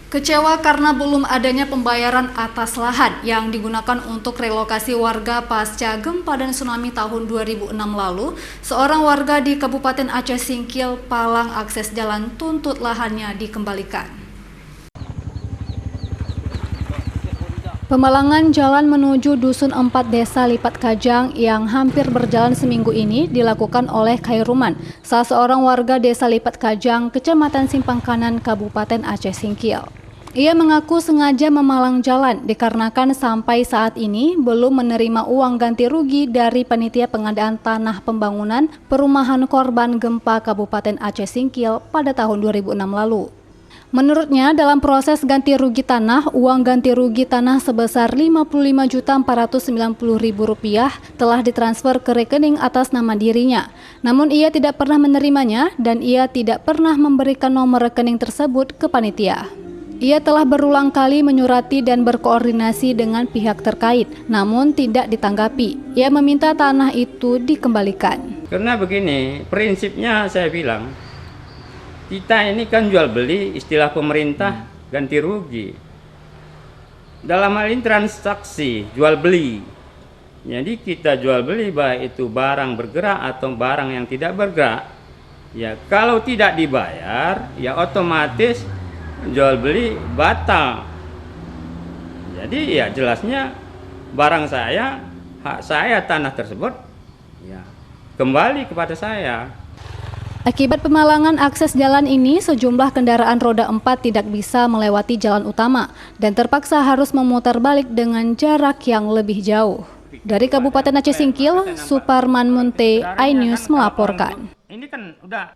Kecewa karena belum adanya pembayaran atas lahan yang digunakan untuk relokasi warga pasca gempa dan tsunami tahun 2006 lalu, seorang warga di Kabupaten Aceh Singkil palang akses jalan tuntut lahannya dikembalikan. Pemalangan jalan menuju Dusun 4 Desa Lipat Kajang yang hampir berjalan seminggu ini dilakukan oleh Khairuman, salah seorang warga Desa Lipat Kajang, Kecamatan Simpang Kanan, Kabupaten Aceh Singkil. Ia mengaku sengaja memalang jalan dikarenakan sampai saat ini belum menerima uang ganti rugi dari Panitia Pengadaan Tanah Pembangunan Perumahan Korban Gempa Kabupaten Aceh Singkil pada tahun 2006 lalu. Menurutnya, dalam proses ganti rugi tanah, uang ganti rugi tanah sebesar Rp55.490.000 telah ditransfer ke rekening atas nama dirinya. Namun ia tidak pernah menerimanya dan ia tidak pernah memberikan nomor rekening tersebut ke panitia. Ia telah berulang kali menyurati dan berkoordinasi dengan pihak terkait, namun tidak ditanggapi. Ia meminta tanah itu dikembalikan. Karena begini, prinsipnya saya bilang, kita ini kan jual beli, istilah pemerintah ganti rugi. Dalam hal ini transaksi jual beli. Jadi kita jual beli baik itu barang bergerak atau barang yang tidak bergerak. Ya kalau tidak dibayar, ya otomatis jual beli batal. Jadi ya jelasnya barang saya, hak saya tanah tersebut ya kembali kepada saya. Akibat pemalangan akses jalan ini, sejumlah kendaraan roda 4 tidak bisa melewati jalan utama dan terpaksa harus memutar balik dengan jarak yang lebih jauh. Dari Kabupaten Aceh Singkil, Suparman Munte, iNews melaporkan. Ini kan udah